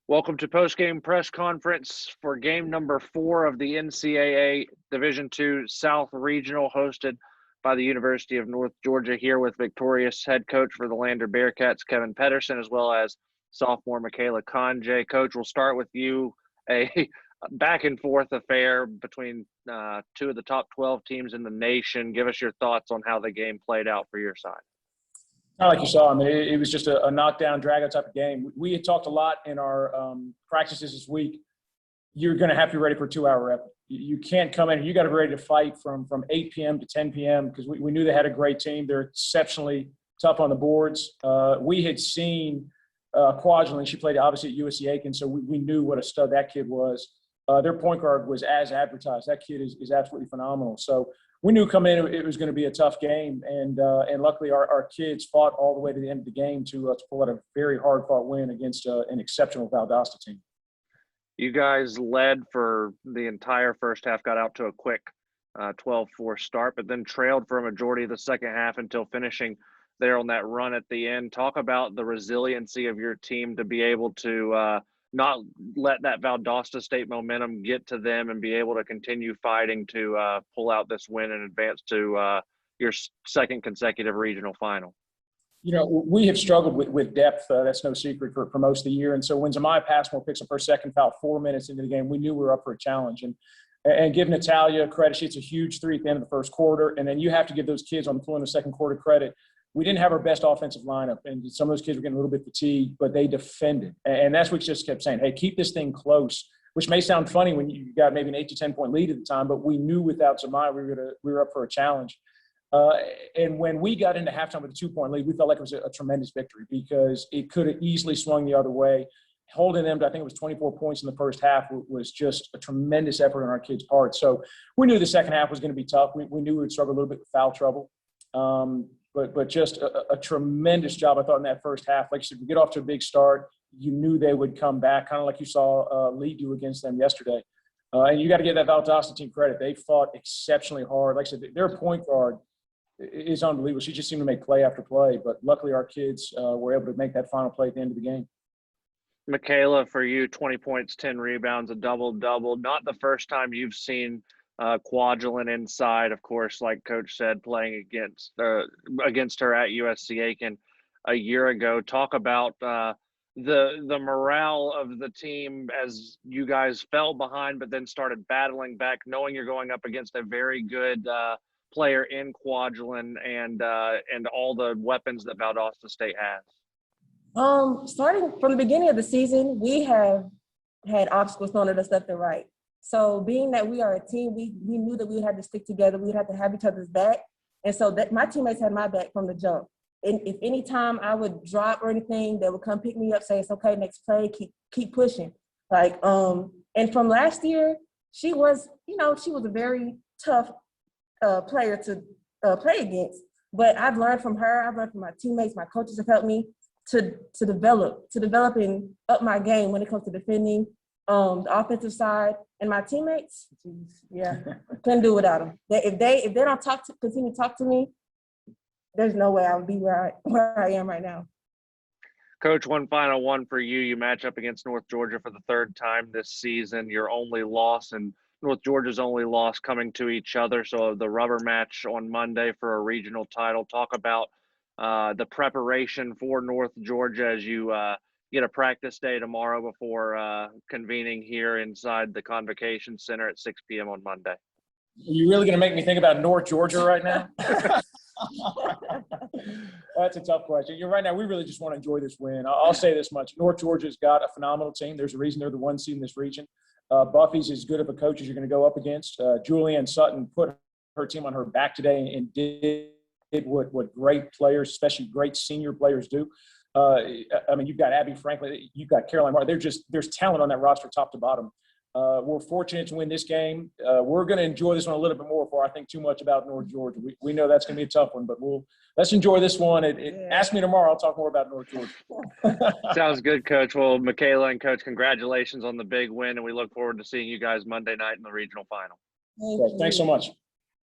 Welcome to post-game press conference for game number 4 of the NCAA Division II South Regional, hosted by the University of North Georgia, here with victorious head coach for the Lander Bearcats, Kevin Pedersen, as well as sophomore Michaela Conjay. Coach, we'll start with you. A back-and-forth affair between two of the top 12 teams in the nation. Give us your thoughts on how the game played out for your side. Not like you saw. I mean, it was just a knockdown, drag-out type of game. We had talked a lot in our practices this week. You're going to have to be ready for a 2-hour rep. You can't come in. You got to be ready to fight from 8 p.m. to 10 p.m. because we knew they had a great team. They're exceptionally tough on the boards. We had seen Kwajalein. She played obviously at USC Aiken, so we knew what a stud that kid was. Their point guard was as advertised. That kid is absolutely phenomenal. So we knew coming in it was going to be a tough game, and luckily our kids fought all the way to the end of the game to pull out a very hard-fought win against an exceptional Valdosta team. You guys led for the entire first half, got out to a quick 12-4 start, but then trailed for a majority of the second half until finishing there on that run at the end. Talk about the resiliency of your team to be able to not let that Valdosta State momentum get to them and be able to continue fighting to pull out this win and advance to your second consecutive regional final. You know, we have struggled with depth. That's no secret for most of the year. And so when Zamaya Passmore picks up her second foul 4 minutes into the game, we knew we were up for a challenge. And give Natalia credit. She hits a huge three at the end of the first quarter. And then you have to give those kids on the floor in the second quarter credit. We didn't have our best offensive lineup, and some of those kids were getting a little bit fatigued, but they defended. And that's what we just kept saying, hey, keep this thing close, which may sound funny when you got maybe an 8 to 10 point lead at the time, but we knew without Zamaya we were up for a challenge. And when we got into halftime with a 2-point lead, we felt like it was a tremendous victory because it could have easily swung the other way. Holding them to, I think it was 24 points in the first half, was just a tremendous effort on our kids' part. So we knew the second half was going to be tough. We knew we would struggle a little bit with foul trouble. But just a tremendous job, I thought, in that first half. Like you said, we get off to a big start. You knew they would come back, kind of like you saw Lee do against them yesterday. And you got to give that Valdosta team credit. They fought exceptionally hard. Like I said, their point guard is unbelievable. She just seemed to make play after play. But luckily our kids were able to make that final play at the end of the game. Michaela, for you, 20 points, 10 rebounds, a double-double. Not the first time you've seen Kwajalein inside, of course, like Coach said, playing against her at USC Aiken a year ago. Talk about the morale of the team as you guys fell behind, but then started battling back, knowing you're going up against a very good player in Kwajalein and all the weapons that Valdosta State has. Starting from the beginning of the season, we have had obstacles thrown at us left and right. So being that we are a team, we knew that we would have to stick together. We would have to have each other's back. And so that my teammates had my back from the jump. And if any time I would drop or anything, they would come pick me up, say, it's okay, next play, keep pushing. And from last year, she was a very tough player to play against. But I've learned from her, I've learned from my teammates, my coaches have helped me to develop and up my game when it comes to defending, the offensive side. And my teammates, couldn't do without them. If they don't continue to talk to me, there's no way I would be where I am right now. Coach, one final one for you. You match up against North Georgia for the third time this season. Your only loss and North Georgia's only loss coming to each other. So the rubber match on Monday for a regional title. Talk about the preparation for North Georgia as you get a practice day tomorrow before convening here inside the Convocation Center at 6 p.m. on Monday. Are you really going to make me think about North Georgia right now? That's a tough question. Right now, we really just want to enjoy this win. I'll say this much. North Georgia's got a phenomenal team. There's a reason they're the 1 seed in this region. Buffy's as good of a coach as you're going to go up against. Julianne Sutton put her team on her back today and did what great players, especially great senior players, do. I mean, you've got Abby Franklin, you've got Caroline Martin. There's talent on that roster top to bottom. We're fortunate to win this game. We're going to enjoy this one a little bit more before I think too much about North Georgia. We know that's going to be a tough one, but let's enjoy this one. Ask me tomorrow. I'll talk more about North Georgia. Sounds good, Coach. Well, Michaela and Coach, congratulations on the big win, and we look forward to seeing you guys Monday night in the regional final. Thanks so much.